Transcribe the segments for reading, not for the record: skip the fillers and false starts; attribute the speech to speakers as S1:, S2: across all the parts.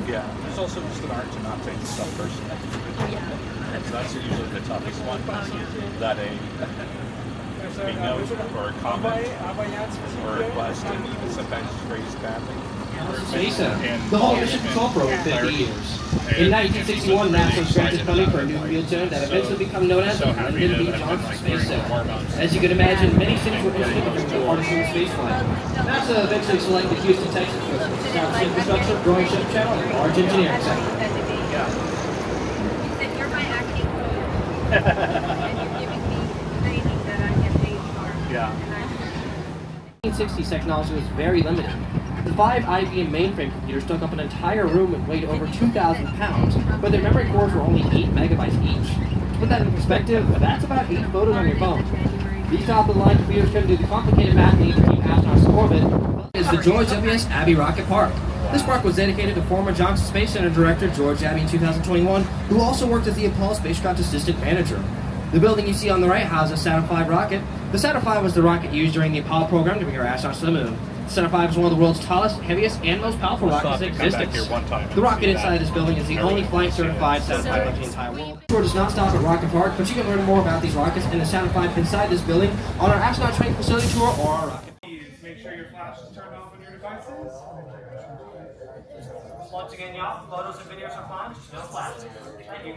S1: Yeah, there's also just an art to not take stuff personally. So that's usually the toughest one. That be noted or a comment or a request, and even sometimes it's phrased badly.
S2: Space Center, the home of Mission Control for over 50 years. In 1961, NASA was granted funding for a new field zone that eventually became known as the Lyndon B. Johnson Space Center. As you can imagine, many cities were interested in bringing artisan space flight. NASA eventually selected Houston, Texas for its established infrastructure, growing ship channel, and large engineering sector.
S3: Yeah. He said, "You're my acting coach, and you're giving me training that I get paid for."
S1: Yeah.
S2: 1960s technology was very limited. The 5 IBM mainframe computers took up an entire room and weighed over 2,000 pounds, but their memory cores were only 8 megabytes each. To put that in perspective, that's about 8 photos on your phone. These top-of-the-line computers couldn't do the complicated math needed to keep astronauts in orbit. Is the George W.S. Abbey Rocket Park. This park was dedicated to former Johnson Space Center director George Abbey in 2021, who also worked as the Apollo spacecraft assistant manager. The building you see on the right houses the Saturn V rocket. The Saturn V was the rocket used during the Apollo program to bring our astronauts to the moon. The Saturn V is one of the world's tallest, heaviest, and most powerful rockets in existence. The rocket inside this building is the only flight-certified Saturn V of the entire world. The tour does not stop at Rocket Park, but you can learn more about these rockets and the Saturn V inside this building on our astronaut training facility tour or our rocket.
S4: Make sure your flash is turned off on your devices.
S2: Once again, y'all, photos and videos are fine, just no flash. Thank you.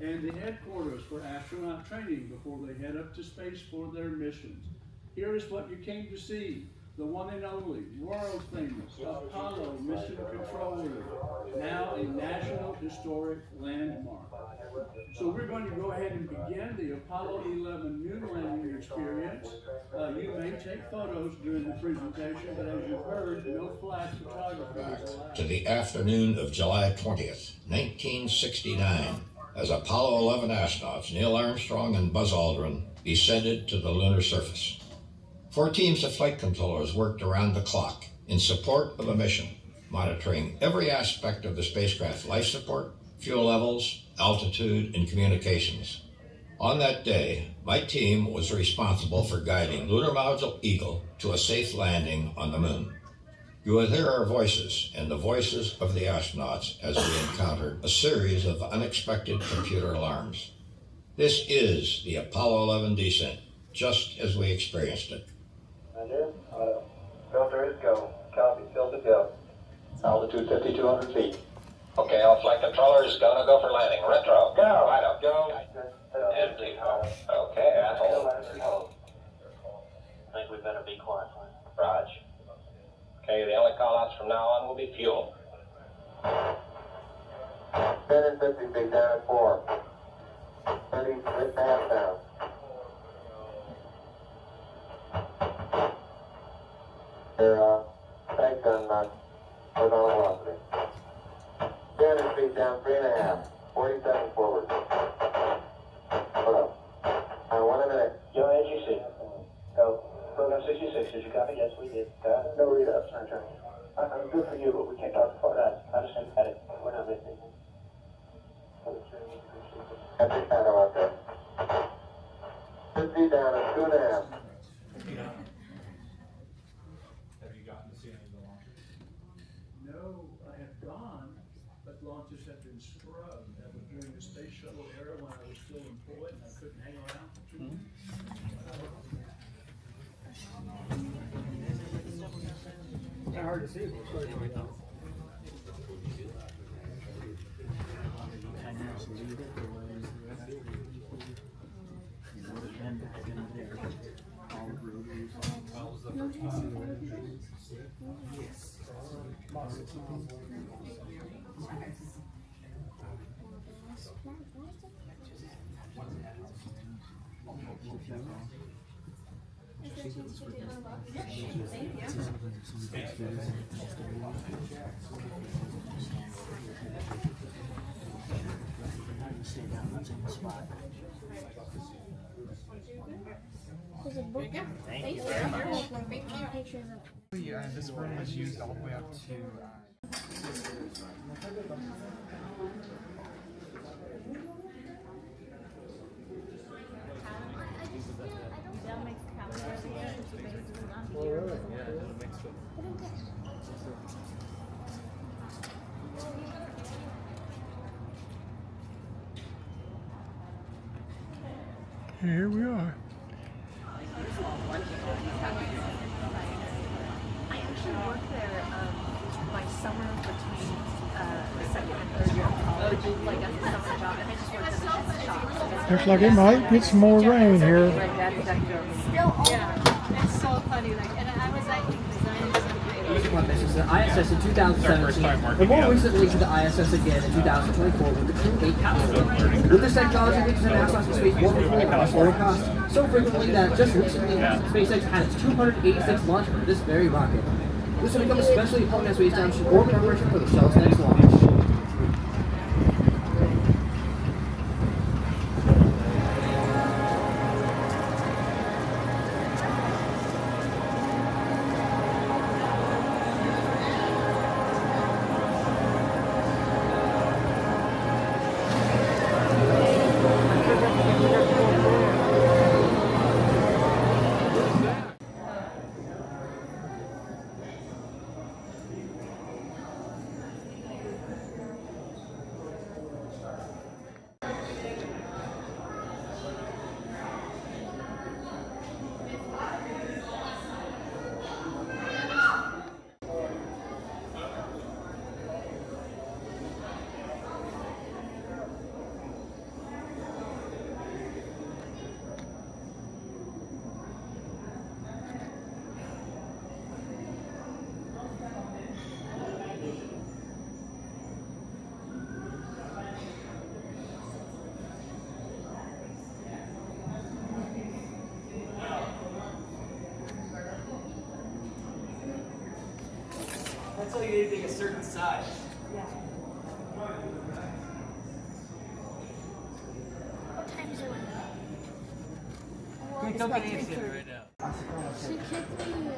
S5: And the headquarters for astronaut training before they head up to space for their missions. Here is what you came to see. The one and only, world famous Apollo Mission Control Room, now a National Historic Landmark. So we're going to go ahead and begin the Apollo 11 moon landing experience. You may take photos during the presentation, but as you've heard, no flash photography is allowed.
S6: To the afternoon of July 20th, 1969, as Apollo 11 astronauts Neil Armstrong and Buzz Aldrin descended to the lunar surface. 4 teams of flight controllers worked around the clock in support of a mission, monitoring every aspect of the spacecraft: life support, fuel levels, altitude, and communications. On that day, my team was responsible for guiding Lunar Module Eagle to a safe landing on the moon. You will hear our voices and the voices of the astronauts as we encountered a series of unexpected computer alarms. This is the Apollo 11 descent, just as we experienced it.
S7: Roger. Filter is go. Copy. Filter go. Altitude 5,200 feet.
S6: Okay, all flight controllers, gonna go for landing. Retro.
S7: Go.
S6: Right up.
S7: Go.
S6: Empty. Okay, hold.
S7: I think we better be quiet.
S6: Raj. Okay, the only call-outs from now on will be fuel.
S7: 10 and 50 feet down at 4. 30, lift half down. Your tank gun horizontal velocity. 10 feet down, 3.5. 47 forward. Hold up. 1 minute. Yo, AGC. Go. Program 66, did you copy? Yes, we did. No readouts, Roger. I'm good for you, but we can't talk before that. I just had it. We're not listening. Empty shadow out there. 50 down at 2.5.
S1: Have you gotten to see any of the launches?
S5: No, I have gone, but launches have been scrubbed. That was during the space shuttle era when I was still employed and I couldn't hang around for 2 weeks.
S4: It's hard to see. This room was used all the way up to
S3: That makes cameras.
S8: Here we are.
S9: I actually worked there my summer between second and third year of college, like as a summer job, and I just worked in the shop.
S8: Looks like it might get some more rain here.
S9: Yeah, it's so funny. Like, and I was like designing something.
S2: This is the ISS in 2017, and more recently to the ISS again in 2024 with the Crew 8 capsule. With this technology, reaches an astronauts in space more frequently at much lower cost, so frequently that just recently SpaceX had its 286th launch for this very rocket. This will become especially important as we establish an orbit preparation for the shuttle's next launch.
S10: That's like anything a certain size.
S9: Yeah. What time is it?
S10: Wait, come get Nancy right now.
S9: She kicked me.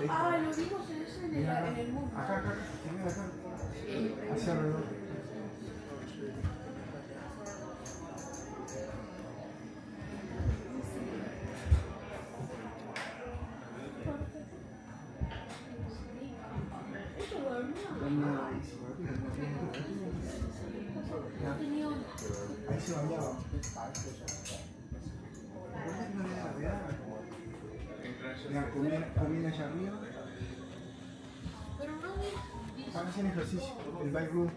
S11: Ah, lo vimos en ese en el mundo.
S4: Acá, hacia alrededor. Ahí se bañaba. Comida allá arriba.
S11: Pero no dice.
S4: Para hacer ejercicio, el bike room.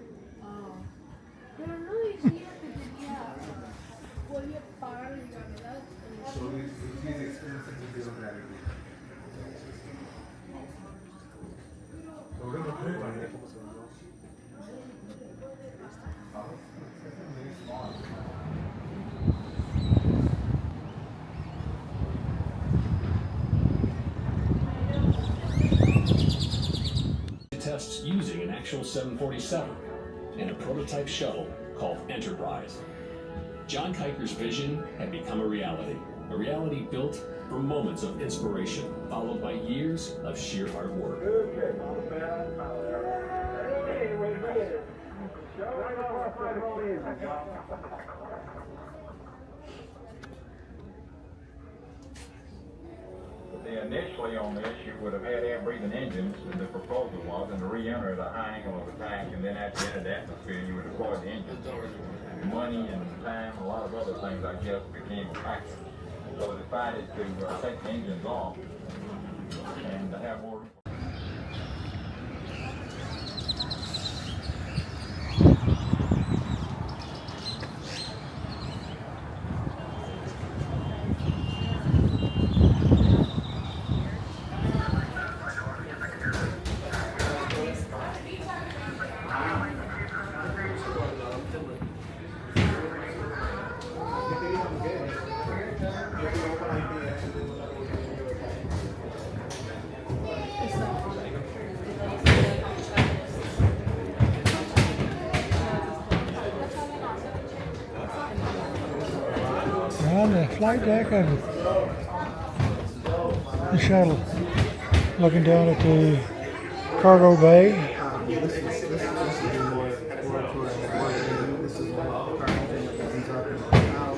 S11: Pero no decía que tenía. Podía pagar la gravedad.
S12: Tests using an actual 747 and a prototype shuttle called Enterprise. John Kiker's vision had become a reality built from moments of inspiration, followed by years of sheer hard work.
S13: Initially on this, you would have had air-breathing engines, and the proposal was, and to re-enter at a high angle of attack, and then at the end of the atmosphere, you would deploy the engines. Money and time, a lot of other things, I guess, became a factor. So they decided to take the engines off and have more.
S8: On the flight deck of the shuttle, looking down at the cargo bay.
S4: This is more exploratory. This is all cargo thing that comes up and out.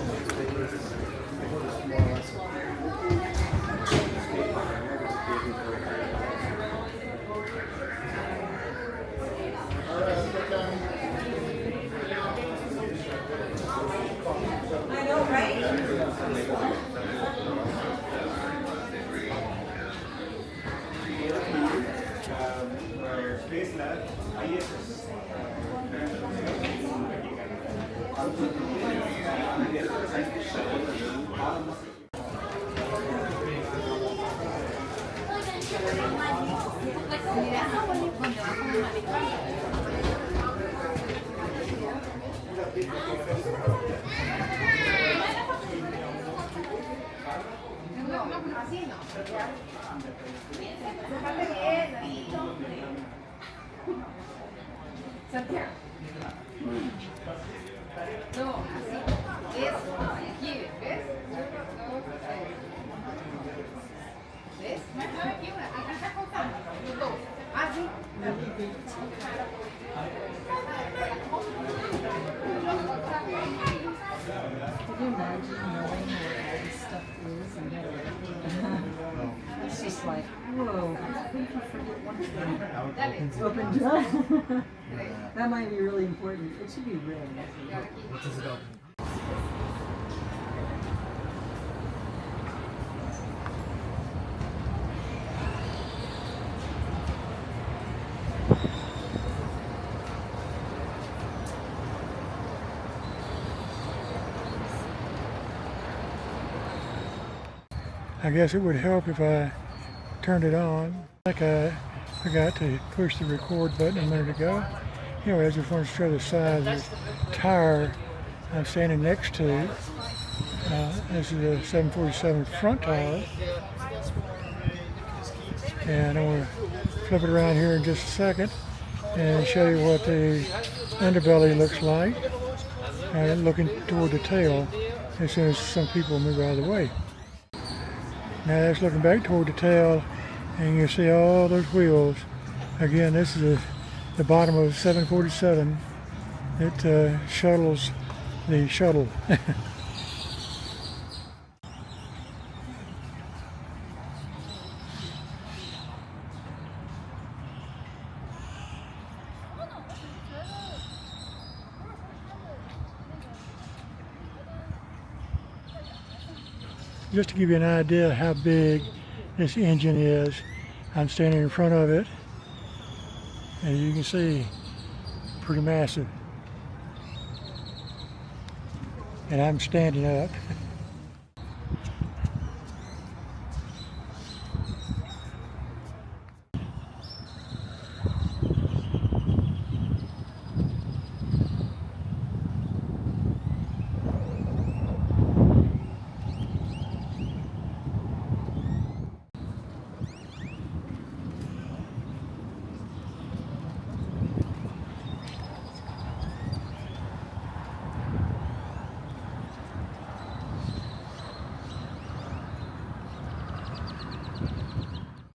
S3: Santiago. No, así. Eso. Aquí, ¿ves? ¿Ves? Aquí una. Acá está contando. Dos. Así.
S14: Can you imagine knowing where all this stuff is and it's just like, whoa, I think you forget one thing. It's open. That might be really important. It should be red.
S4: What does it open?
S8: I guess it would help if I turned it on. Like I forgot to push the record button a minute ago. Anyway, I just want to show the size of the tire I'm standing next to. This is a 747 front tire. And I'm going to flip it around here in just a second and show you what the underbelly looks like. Looking toward the tail as soon as some people move out of the way. Now that's looking back toward the tail, and you see all those wheels. Again, this is the bottom of 747. It shuttles the shuttle. Just to give you an idea how big this engine is, I'm standing in front of it, and you can see, pretty massive. And I'm standing up.